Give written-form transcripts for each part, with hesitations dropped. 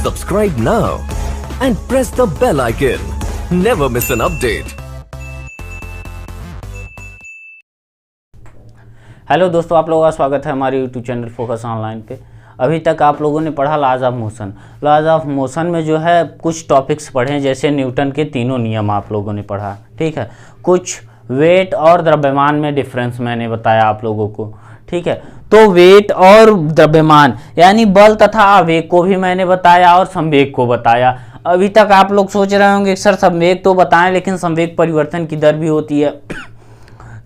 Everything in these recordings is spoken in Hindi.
Subscribe now and press the bell icon. Never miss an update. Hello दोस्तों, आप लोगों का स्वागत है हमारे यूट्यूब चैनल फोकस ऑनलाइन पे। अभी तक आप लोगों ने पढ़ा laws of motion. Laws of motion में जो है कुछ टॉपिक्स पढ़े, जैसे न्यूटन के तीनों नियम आप लोगों ने पढ़ा, ठीक है। कुछ वेट और द्रव्यमान में डिफरेंस मैंने बताया आप लोगों को, ठीक है। तो वेट और द्रव्यमान यानी बल तथा आवेग को भी मैंने बताया और संवेग को बताया। अभी तक आप लोग सोच रहे होंगे सर संवेग तो बताएं, लेकिन संवेग परिवर्तन की दर भी होती है,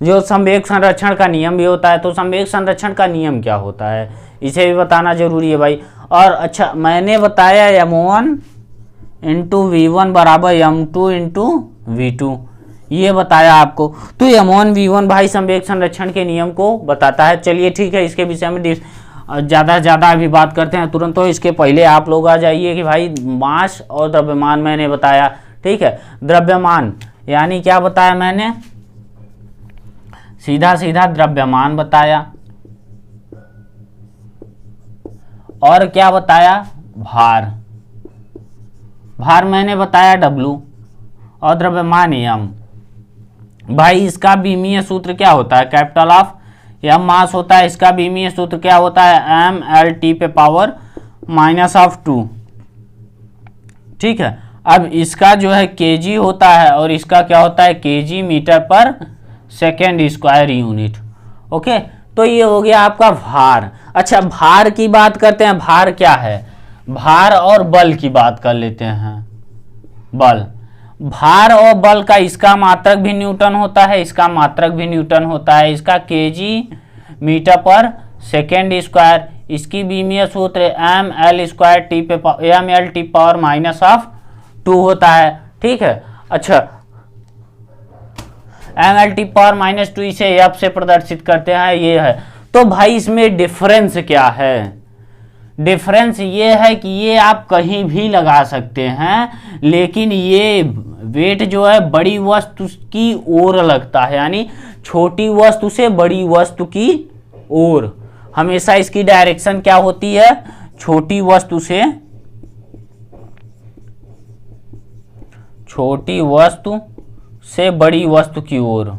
जो संवेग संरक्षण का नियम भी होता है। तो संवेग संरक्षण का नियम क्या होता है, इसे भी बताना जरूरी है भाई। और अच्छा, मैंने बताया m1 इंटू v1 बराबर m2 इंटू v2, ये बताया आपको। तो m1 v1 भाई संवेग संरक्षण के नियम को बताता है। चलिए ठीक है, इसके विषय में ज़्यादा से ज़्यादा अभी बात करते हैं तुरंत। तो इसके पहले आप लोग आ जाइए कि भाई मास और द्रव्यमान मैंने बताया, ठीक है। द्रव्यमान यानी क्या बताया मैंने, सीधा सीधा द्रव्यमान बताया। और क्या बताया, भार। भार मैंने बताया W और द्रव्यमान m। भाई इसका बीमीय सूत्र क्या होता है, कैपिटल ऑफ m मास होता है। इसका बीमीय सूत्र क्या होता है, mLT पे पावर -2, ठीक है। अब इसका जो है kg होता है और इसका क्या होता है, kg मीटर पर सेकेंड स्क्वायर यूनिट। ओके, तो ये हो गया आपका भार। अच्छा, भार की बात करते हैं। भार क्या है, भार और बल की बात कर लेते हैं। बल, भार और बल का इसका मात्रक भी न्यूटन होता है, इसका मात्रक भी न्यूटन होता है। इसका केजी मीटर पर सेकेंड स्क्वायर, इसकी बीमीय सूत्र mL² पे mLT पावर -2 होता है, ठीक है। अच्छा, mLT पावर -2 इसे f से प्रदर्शित करते हैं, ये है। तो भाई इसमें डिफरेंस क्या है, डिफरेंस ये है कि ये आप कहीं भी लगा सकते हैं, लेकिन ये वेट जो है बड़ी वस्तु की ओर लगता है, यानी छोटी वस्तु से बड़ी वस्तु की ओर। हमेशा इसकी डायरेक्शन क्या होती है, छोटी वस्तु से छोटी वस्तु से बड़ी वस्तु की ओर।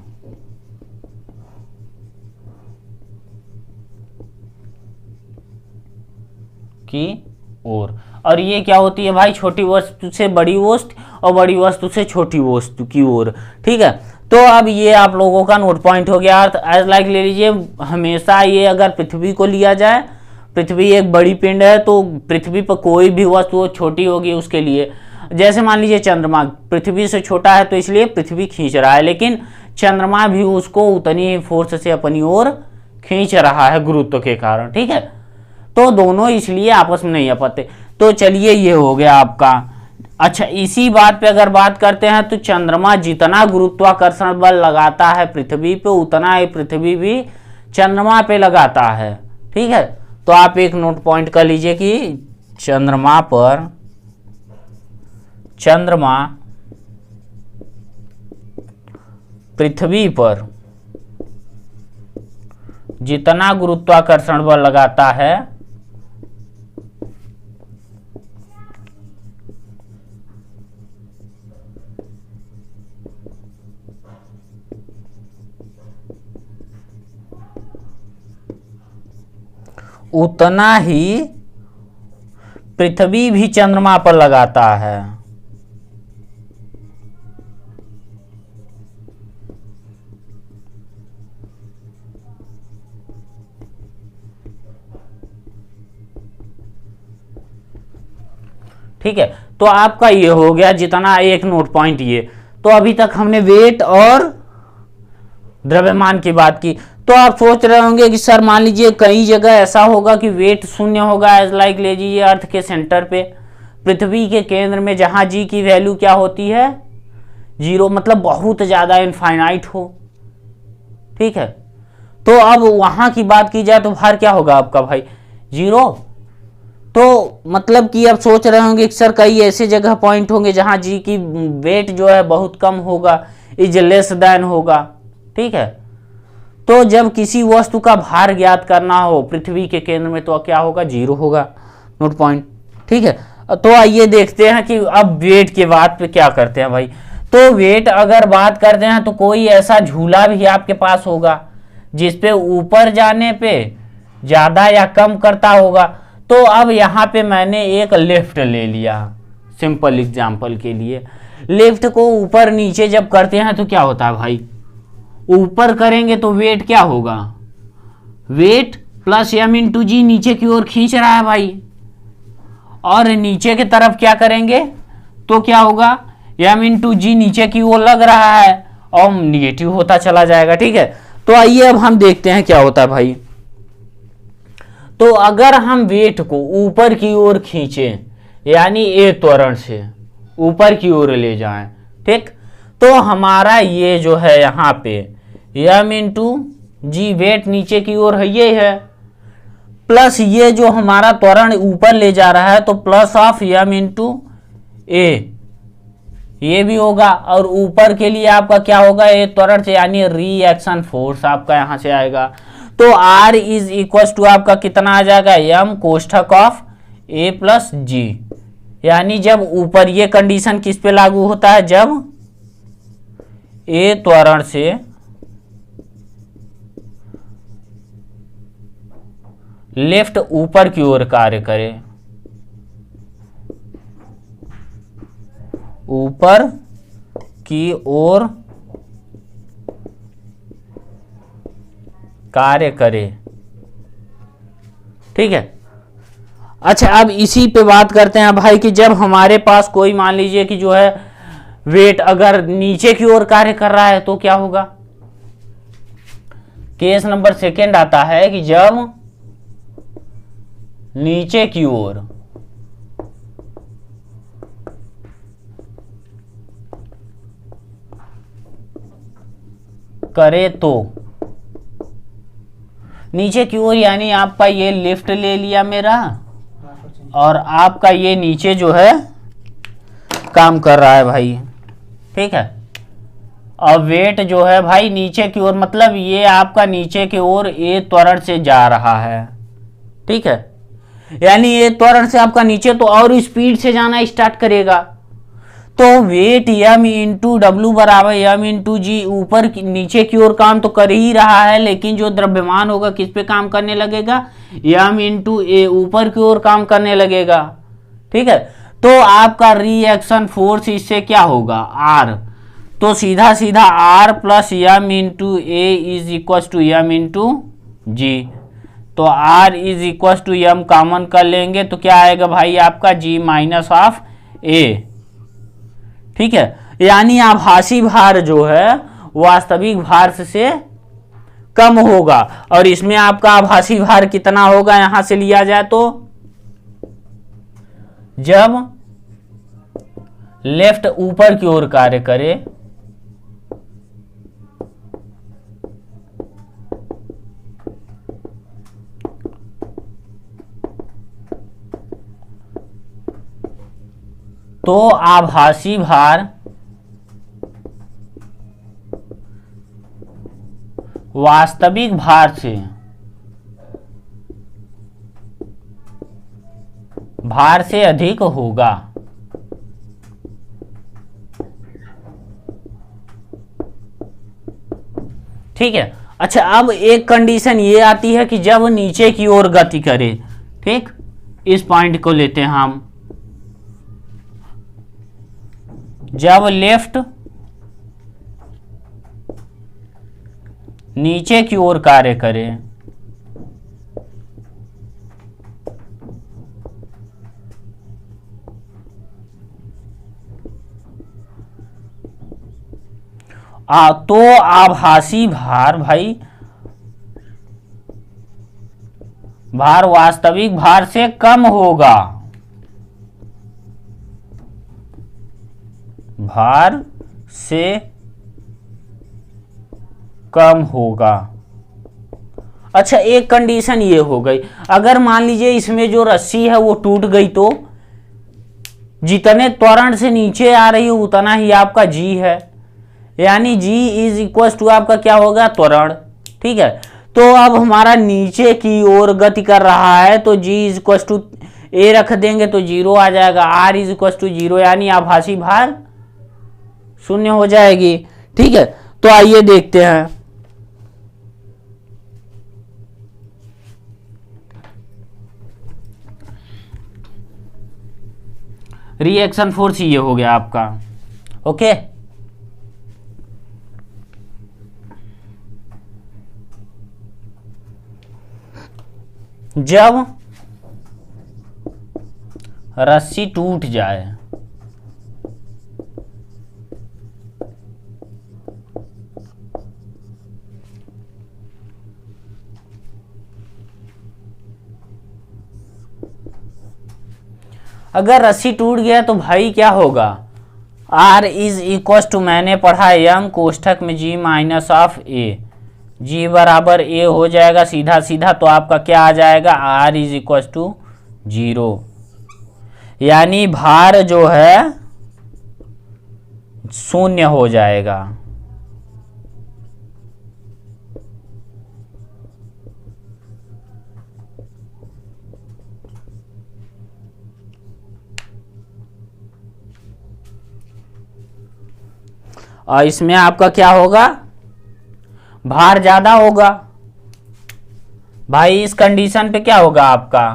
और ये क्या होती है भाई, छोटी वस्तु से बड़ी वस्तु और बड़ी वस्तु से छोटी वस्तु की ओर, ठीक है। तो अब ये आप लोगों का नोट पॉइंट हो गया। अर्थ एज लाइक ले लीजिए, हमेशा ये अगर पृथ्वी को लिया जाए, पृथ्वी एक बड़ी पिंड है, तो पृथ्वी पर कोई भी वस्तु छोटी होगी उसके लिए। जैसे मान लीजिए चंद्रमा पृथ्वी से छोटा है, तो इसलिए पृथ्वी खींच रहा है, लेकिन चंद्रमा भी उसको उतनी ही फोर्स से अपनी ओर खींच रहा है गुरुत्व के कारण, ठीक है। तो दोनों इसलिए आपस में नहीं अपते। तो चलिए ये हो गया आपका। अच्छा, इसी बात पे अगर बात करते हैं तो चंद्रमा जितना गुरुत्वाकर्षण बल लगाता है पृथ्वी पे, उतना ही पृथ्वी भी चंद्रमा पे लगाता है, ठीक है। तो आप एक नोट पॉइंट कर लीजिए कि चंद्रमा पृथ्वी पर जितना गुरुत्वाकर्षण बल लगाता है, उतना ही पृथ्वी भी चंद्रमा पर लगाता है। ठीक है, तो आपका ये हो गया जितना एक नोट पॉइंट ये। तो अभी तक हमने वेट और द्रव्यमान की बात की। तो आप सोच रहे होंगे कि सर मान लीजिए कई जगह ऐसा होगा कि वेट शून्य होगा, एज लाइक ले लीजिए अर्थ के सेंटर पे, पृथ्वी के केंद्र में, जहां जी की वैल्यू क्या होती है, 0, मतलब बहुत ज्यादा इनफाइनाइट हो, ठीक है। तो अब वहां की बात की जाए तो भार क्या होगा आपका भाई, 0। तो मतलब कि अब सोच रहे होंगे कि सर कई ऐसे जगह पॉइंट होंगे जहां जी की वेट जो है बहुत कम होगा, इज लेस देन होगा, ठीक है। तो जब किसी वस्तु का भार ज्ञात करना हो पृथ्वी के केंद्र में तो क्या होगा, 0 होगा, नोट पॉइंट, ठीक है। तो आइए देखते हैं कि अब वेट के बाद पे क्या करते हैं भाई। तो वेट अगर बात करते हैं तो कोई ऐसा झूला भी आपके पास होगा जिसपे ऊपर जाने पे ज़्यादा या कम करता होगा। तो अब यहाँ पे मैंने एक लिफ्ट ले लिया, सिंपल एग्जांपल के लिए। लिफ्ट को ऊपर नीचे जब करते हैं तो क्या होता है भाई, ऊपर करेंगे तो वेट क्या होगा, वेट प्लस एम इंटू जी नीचे की ओर खींच रहा है भाई, और नीचे की तरफ क्या करेंगे तो क्या होगा, एम इंटू जी नीचे की ओर लग रहा है और निगेटिव होता चला जाएगा। ठीक है, तो आइए अब हम देखते हैं क्या होता है भाई। तो अगर हम वेट को ऊपर की ओर खींचें, यानी ए त्वरण से ऊपर की ओर ले जाएं, ठीक, तो हमारा ये जो है यहाँ पे एम इंटू जी वेट नीचे की ओर है, ये है, प्लस ये जो हमारा त्वरण ऊपर ले जा रहा है तो प्लस ऑफ एम इंटू ए ये भी होगा, और ऊपर के लिए आपका क्या होगा, ए त्वरण से, यानी रिएक्शन फोर्स आपका यहां से आएगा। तो R इज इक्वल टू आपका कितना आ जाएगा, एम कोष्ठक ऑफ ए प्लस जी, यानी जब ऊपर ये कंडीशन किस पे लागू होता है, जब ए त्वरण से लेफ्ट ऊपर की ओर कार्य करे, ऊपर की ओर कार्य करे। ठीक है, अच्छा अब इसी पे बात करते हैं भाई कि जब हमारे पास कोई मान लीजिए कि जो है वेट अगर नीचे की ओर कार्य कर रहा है तो क्या होगा। केस नंबर सेकेंड आता है कि जब नीचे की ओर करे तो नीचे की ओर, यानी आपका ये लिफ्ट ले लिया मेरा और आपका ये नीचे जो है काम कर रहा है भाई। ठीक है, और वेट जो है भाई नीचे की ओर, मतलब ये आपका नीचे की ओर ए त्वरण से जा रहा है। ठीक है, यानी ए त्वरण से आपका नीचे तो और स्पीड से जाना स्टार्ट करेगा। तो वेट एम इंटू डब्ल्यू बराबर एम इंटू जी, ऊपर नीचे की ओर काम तो कर ही रहा है, लेकिन जो द्रव्यमान होगा किस पे काम करने लगेगा, एम इंटू ए ऊपर की ओर काम करने लगेगा। ठीक है, तो आपका रिएक्शन फोर्स इससे क्या होगा, आर, तो सीधा सीधा R plus M into A is equal to M into G. तो R is equal to M common कर लेंगे तो क्या आएगा भाई आपका जी माइनस ऑफ ए। ठीक है, यानी आभासी भार जो है वास्तविक भार से कम होगा, और इसमें आपका आभासी भार कितना होगा यहां से लिया जाए तो, जब लेफ्ट ऊपर की ओर कार्य करे तो आभासी भार वास्तविक भार से अधिक होगा। ठीक है, अच्छा अब एक कंडीशन ये आती है कि जब नीचे की ओर गति करे, ठीक, इस पॉइंट को लेते हैं हम, जब लेफ्ट नीचे की ओर कार्य करे तो आभासी भार भाई भार वास्तविक भार से कम होगा, भार से कम होगा। अच्छा एक कंडीशन ये हो गई, अगर मान लीजिए इसमें जो रस्सी है वो टूट गई तो जितने त्वरण से नीचे आ रही है उतना ही आपका जी है, यानी जी इज इक्वल टू आपका क्या होगा, त्वरण। ठीक है, तो अब हमारा नीचे की ओर गति कर रहा है तो जी इज इक्वल टू ए रख देंगे तो 0 आ जाएगा, r इज इक्वल टू 0, यानी आभासी भार शून्य हो जाएगी। ठीक है, तो आइए देखते हैं। रिएक्शन फोर्स ये हो गया आपका। ओके, जब रस्सी टूट जाए अगर रस्सी टूट गया तो भाई क्या होगा, R इज इक्वल टू, मैंने पढ़ा m कोष्ठक में g minus of a, g बराबर a हो जाएगा सीधा सीधा, तो आपका क्या आ जाएगा, R इज इक्वल टू 0, यानी भार जो है शून्य हो जाएगा। और इसमें आपका क्या होगा, भार ज्यादा होगा भाई। इस कंडीशन पे क्या होगा, आपका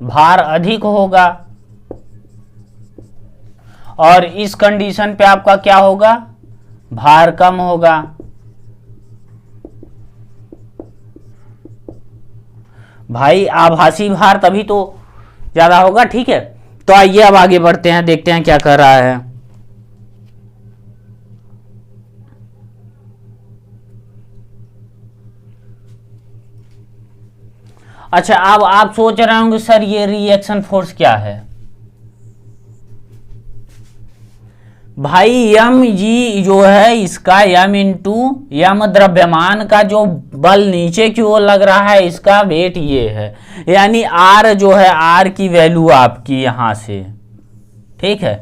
भार अधिक होगा, और इस कंडीशन पे आपका क्या होगा, भार कम होगा। भाई आभासी भार तभी तो ज्यादा होगा। ठीक है, तो आइए अब आगे बढ़ते हैं, देखते हैं क्या कर रहा है। अच्छा, अब आप सोच रहे होंगे सर ये रिएक्शन फोर्स क्या है। भाई यम जी जो है इसका यम इंटू यम द्रव्यमान का जो बल नीचे की ओर लग रहा है इसका वेट ये है, यानी आर जो है, आर की वैल्यू आपकी यहां से, ठीक है,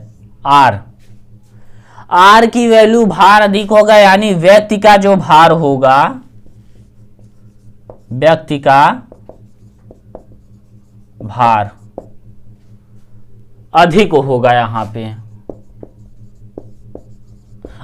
आर की वैल्यू भार अधिक होगा, यानी व्यक्ति का जो भार होगा, व्यक्ति का भार अधिक होगा यहां पे।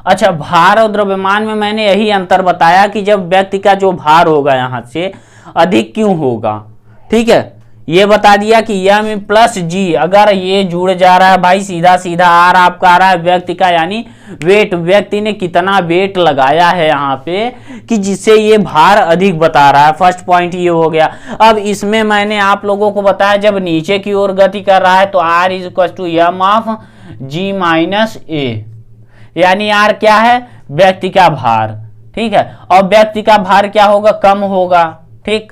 अच्छा, भार और द्रव्यमान में मैंने यही अंतर बताया कि जब व्यक्ति का जो भार होगा यहां से अधिक क्यों होगा। ठीक है, ये बता दिया कि यम प्लस जी, अगर ये जुड़ जा रहा है भाई सीधा सीधा, आर आपका आ रहा है व्यक्ति का, यानी वेट, व्यक्ति ने कितना वेट लगाया है यहाँ पे कि जिससे ये भार अधिक बता रहा है। फर्स्ट पॉइंट ये हो गया। अब इसमें मैंने आप लोगों को बताया जब नीचे की ओर गति कर रहा है तो R is equal to M of G minus A, यानी आर क्या है, व्यक्ति का भार। ठीक है, और व्यक्ति का भार क्या होगा, कम होगा। ठीक,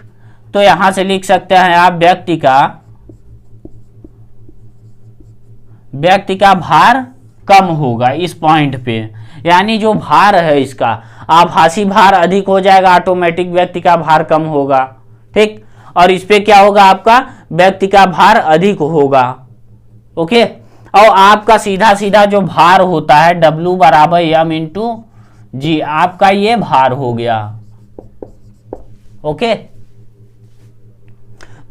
तो यहां से लिख सकते हैं आप व्यक्ति का भार कम होगा इस पॉइंट पे, यानी जो भार है इसका आभासी भार अधिक हो जाएगा, ऑटोमेटिक व्यक्ति का भार कम होगा। ठीक, और इस पे क्या होगा, आपका व्यक्ति का भार अधिक होगा। ओके, और आपका सीधा सीधा जो भार होता है W बराबर यम इंटू जी, आपका ये भार हो गया। ओके,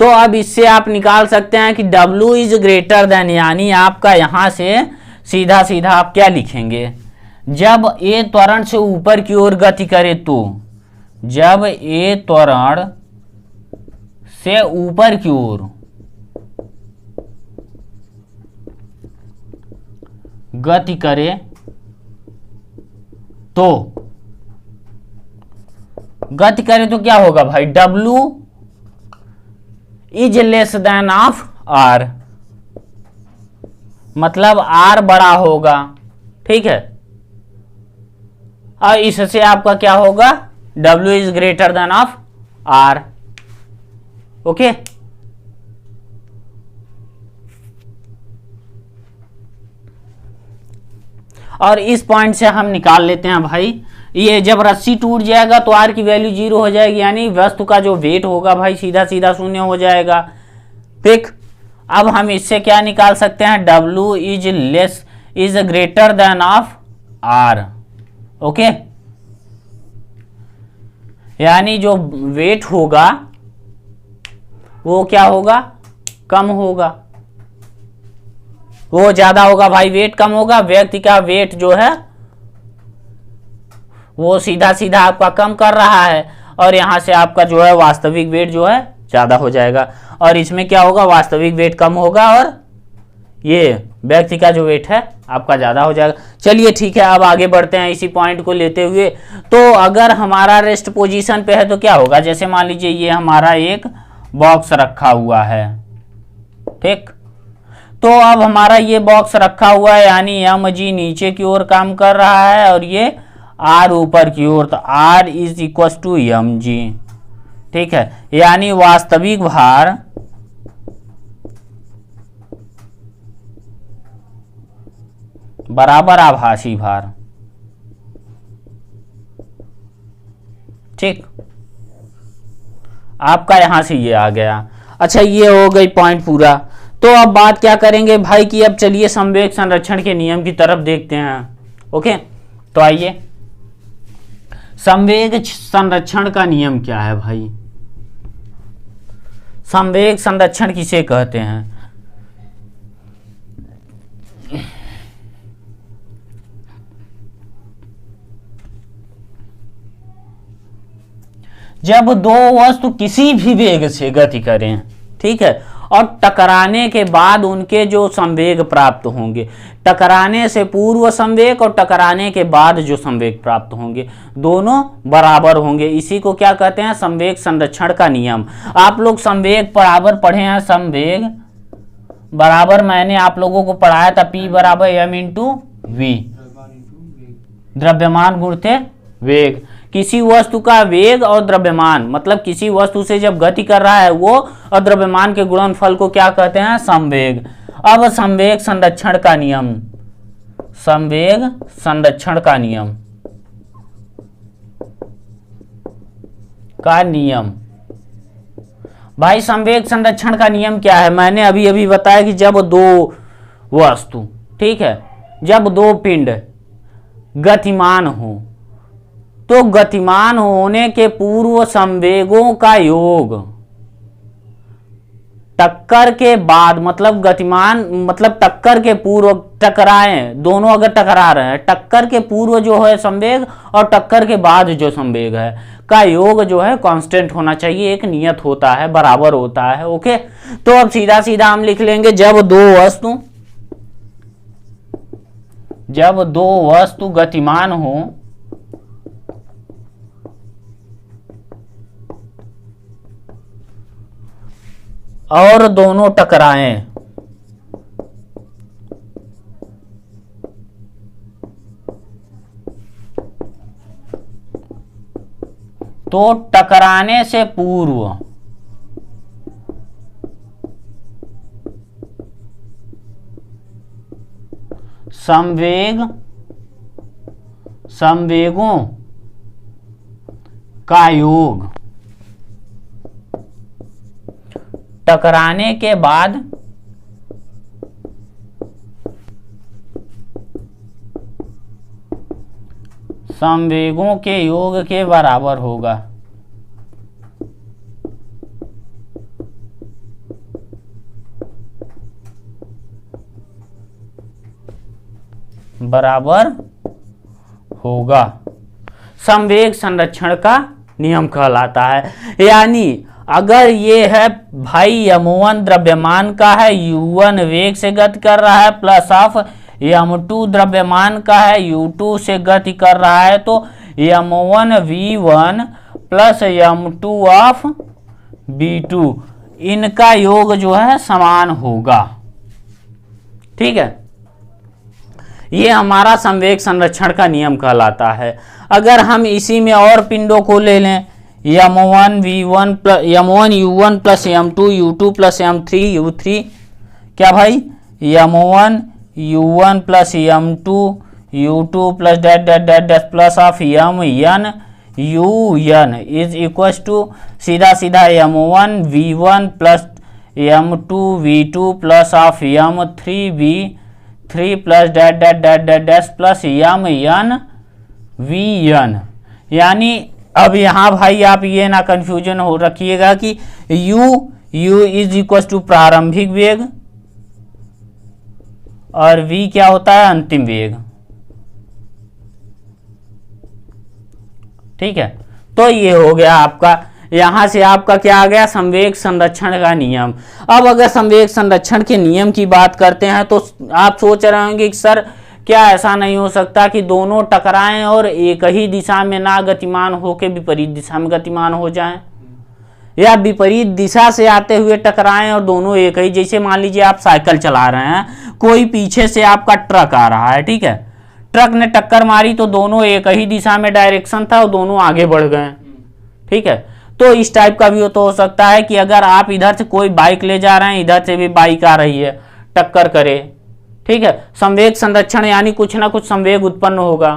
तो अब इससे आप निकाल सकते हैं कि W इज ग्रेटर देन, यानी आपका यहां से सीधा सीधा आप क्या लिखेंगे, जब A त्वरण से ऊपर की ओर गति करे तो, जब A त्वरण से ऊपर की ओर गति करे तो क्या होगा भाई, W is less than of R, मतलब R बड़ा होगा। ठीक है, और इससे आपका क्या होगा, W is greater than of R। Okay, और इस पॉइंट से हम निकाल लेते हैं भाई, ये जब रस्सी टूट जाएगा तो आर की वैल्यू 0 हो जाएगी, यानी वस्तु का जो वेट होगा भाई सीधा सीधा शून्य हो जाएगा। ठीक, अब हम इससे क्या निकाल सकते हैं, W is greater than of R। Okay, यानी जो वेट होगा वो क्या होगा, कम होगा, वो ज्यादा होगा भाई, वेट कम होगा, व्यक्ति का वेट जो है वो सीधा सीधा आपका कम कर रहा है, और यहां से आपका जो है वास्तविक वेट जो है ज्यादा हो जाएगा, और इसमें क्या होगा, वास्तविक वेट कम होगा और ये व्यक्ति का जो वेट है आपका ज्यादा हो जाएगा। चलिए ठीक है, अब आगे बढ़ते हैं इसी पॉइंट को लेते हुए। तो अगर हमारा रेस्ट पोजीशन पे है तो क्या होगा, जैसे मान लीजिए ये हमारा एक बॉक्स रखा हुआ है, ठीक, तो अब हमारा ये बॉक्स रखा हुआ है, यानी mg नीचे की ओर काम कर रहा है और ये r ऊपर की ओर, तो r is equal to mg, ठीक है, यानी वास्तविक भार बराबर आभासी भार, ठीक, आपका यहां से ये आ गया। अच्छा, ये हो गई पॉइंट पूरा। तो अब बात क्या करेंगे भाई कि अब चलिए संवेग संरक्षण के नियम की तरफ देखते हैं। ओके, तो आइए, संवेग संरक्षण का नियम क्या है भाई, संवेग संरक्षण किसे कहते हैं? जब दो वस्तु किसी भी वेग से गति करें, ठीक है, और टकराने के बाद उनके जो संवेग प्राप्त होंगे, टकराने से पूर्व संवेग और टकराने के बाद जो संवेग प्राप्त होंगे, दोनों बराबर होंगे, इसी को क्या कहते हैं, संवेग संरक्षण का नियम। आप लोग संवेग बराबर पढ़े हैं, संवेग बराबर मैंने आप लोगों को पढ़ाया था, P बराबर m इंटू वी, द्रव्यमान गुणित वेग। किसी वस्तु का वेग और द्रव्यमान, मतलब किसी वस्तु से जब गति कर रहा है वो, और द्रव्यमान के गुणनफल को क्या कहते हैं, संवेग। अब संवेग संरक्षण का नियम, संवेग संरक्षण का नियम भाई, संवेग संरक्षण का नियम क्या है, मैंने अभी अभी बताया कि जब दो वस्तु, ठीक है, जब दो पिंड गतिमान हो, तो गतिमान होने के पूर्व संवेगों का योग टक्कर के बाद, मतलब गतिमान मतलब टक्कर के पूर्व, टकराएं दोनों अगर टकरा रहे हैं, टक्कर के पूर्व जो है संवेग और टक्कर के बाद जो संवेग है का योग जो है कांस्टेंट होना चाहिए, एक नियत होता है, बराबर होता है। ओके, तो अब सीधा सीधा हम लिख लेंगे, जब दो वस्तु गतिमान हो और दोनों टकराएं, तो टकराने से पूर्व संवेगों का योग टकराने के बाद संवेगों के योग के बराबर होगा। बराबर होगा, संवेग संरक्षण का नियम कहलाता है। यानी अगर ये है भाई m1 द्रव्यमान का है, u1 वेग से गति कर रहा है, प्लस ऑफ m2 द्रव्यमान का है, u2 से गति कर रहा है, तो m1 v1 plus m2 of v2, इनका योग जो है समान होगा। ठीक है, ये हमारा संवेग संरक्षण का नियम कहलाता है। अगर हम इसी में और पिंडों को ले लें, m1 u1 plus m2 u2 plus m3 u3, क्या भाई, m1 u1 plus m2 u2 plus dot dot dot dot plus of mn un is equal to सीधा सीधा m1 v1 plus m2 v2 plus of m3 v3 plus dot dot dot dot dash plus mn vn। यानी अब यहाँ भाई आप ये ना कंफ्यूजन हो रखिएगा कि u u is equal to प्रारंभिक वेग और v क्या होता है, अंतिम वेग। ठीक है, तो ये हो गया आपका, यहां से आपका क्या आ गया, संवेग संरक्षण का नियम। अब अगर संवेग संरक्षण के नियम की बात करते हैं तो आप सोच रहे होंगे कि सर क्या ऐसा नहीं हो सकता कि दोनों टकराएं और एक ही दिशा में ना गतिमान होकर विपरीत दिशा में गतिमान हो जाएं, या विपरीत दिशा से आते हुए टकराएं और दोनों एक ही, जैसे मान लीजिए आप साइकिल चला रहे हैं, कोई पीछे से आपका ट्रक आ रहा है, ठीक है, ट्रक ने टक्कर मारी तो दोनों एक ही दिशा में डायरेक्शन था और दोनों आगे बढ़ गए। ठीक है, तो इस टाइप का भी तो हो सकता है कि अगर आप इधर से कोई बाइक ले जा रहे हैं, इधर से भी बाइक आ रही है, टक्कर करे। ठीक है, संवेग संरक्षण यानी कुछ ना कुछ संवेग उत्पन्न होगा।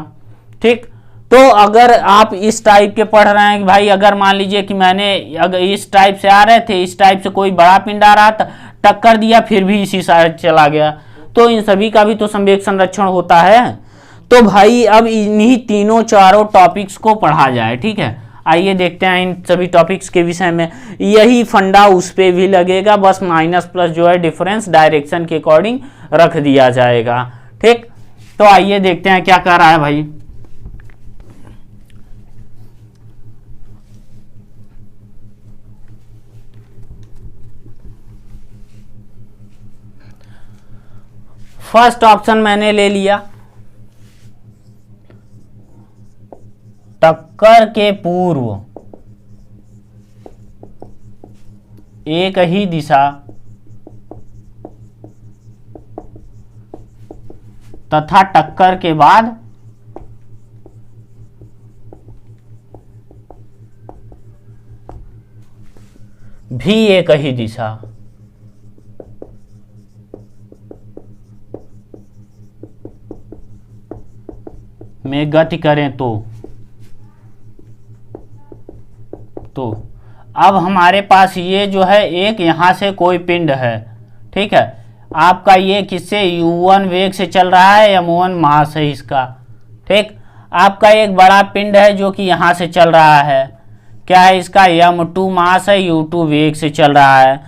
ठीक, तो अगर आप इस टाइप के पढ़ रहे हैं कि भाई अगर मान लीजिए कि मैंने अगर इस टाइप से आ रहे थे, इस टाइप से कोई बड़ा पिंड आ रहा था, टक्कर दिया, फिर भी इसी साइड चला गया, तो इन सभी का भी तो संवेग संरक्षण होता है। तो भाई अब इन्हीं तीनों चारों टॉपिक्स को पढ़ा जाए। ठीक है, आइए देखते हैं इन सभी टॉपिक्स के विषय में। यही फंडा उस पे भी लगेगा, बस माइनस प्लस जो है डिफरेंस डायरेक्शन के अकॉर्डिंग रख दिया जाएगा। ठीक, तो आइए देखते हैं क्या कर रहा है भाई। फर्स्ट ऑप्शन मैंने ले लिया, टक्कर के पूर्व एक ही दिशा तथा टक्कर के बाद भी एक ही दिशा। में गति करें तो अब हमारे पास ये जो है एक यहां से कोई पिंड है। ठीक है, आपका ये किससे u1 वेग से चल रहा है, m1 मास है इसका। ठीक, आपका एक बड़ा पिंड है जो कि यहां से चल रहा है, क्या है इसका, m2 मास है, u2 वेग से चल रहा है।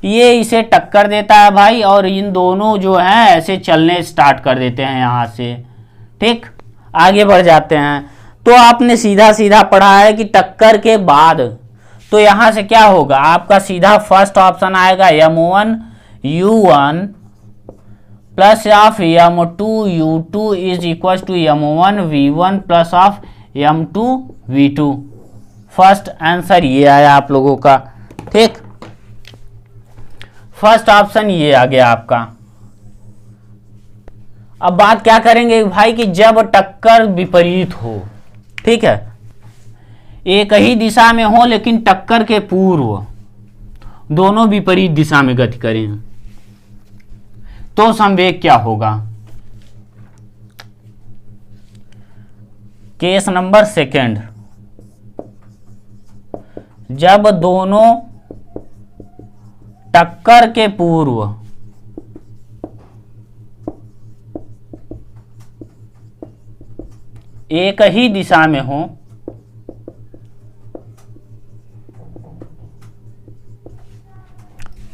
ये इसे टक्कर देता है भाई, और इन दोनों जो हैं ऐसे चलने स्टार्ट कर देते हैं यहां से। ठीक, आगे बढ़ जाते हैं। तो आपने सीधा सीधा पढ़ा है कि टक्कर के बाद, तो यहां से क्या होगा, आपका सीधा फर्स्ट ऑप्शन आएगा m1 u1 plus of m2 u2 is equal to m1 v1 plus of m2 v2। First answer ये आया आप लोगों का। ठीक, फर्स्ट ऑप्शन ये आ गया आपका। अब बात क्या करेंगे भाई कि जब टक्कर विपरीत हो, ठीक है, एक ही दिशा में हो लेकिन टक्कर के पूर्व दोनों विपरीत दिशा में गति करें, तो संवेग क्या होगा। केस नंबर सेकंड, जब दोनों टक्कर के पूर्व एक ही दिशा में हो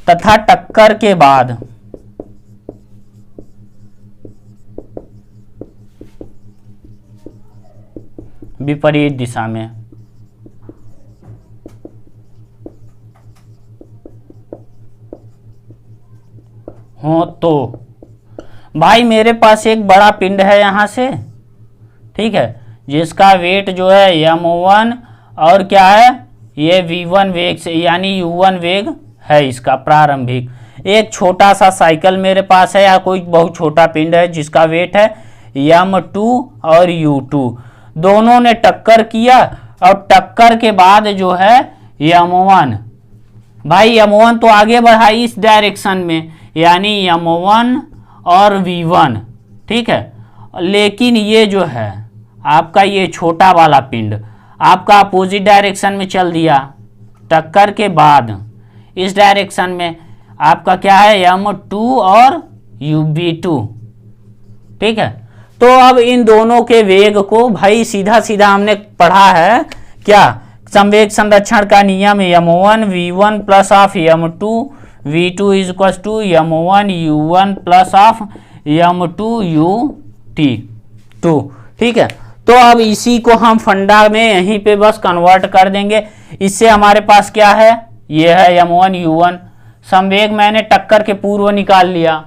तथा टक्कर के बाद विपरीत दिशा में हो, तो भाई मेरे पास एक बड़ा पिंड है यहां से, ठीक है, जिसका वेट जो है m1 और क्या है ये v1 वेग से यानी u1 वेग है इसका प्रारंभिक। एक छोटा सा साइकिल मेरे पास है या कोई बहुत छोटा पिंड है जिसका वेट है m2 और u2, दोनों ने टक्कर किया और टक्कर के बाद जो है m1, भाई m1 तो आगे बढ़ा इस डायरेक्शन में यानी m1 और v1। ठीक है, लेकिन ये जो है आपका ये छोटा वाला पिंड आपका अपोजिट डायरेक्शन में चल दिया, टक्कर के बाद इस डायरेक्शन में आपका क्या है m2 और v2। ठीक है, तो अब इन दोनों के वेग को भाई सीधा सीधा हमने पढ़ा है क्या, संवेग संरक्षण का नियम m1 v1 plus of m2 v2 is equal to m1 u1 plus of m2 ut2। ठीक है, तो अब इसी को हम फंडा में यहीं पे बस कन्वर्ट कर देंगे। इससे हमारे पास क्या है, ये है m1 u1, संवेग मैंने टक्कर के पूर्व निकाल लिया,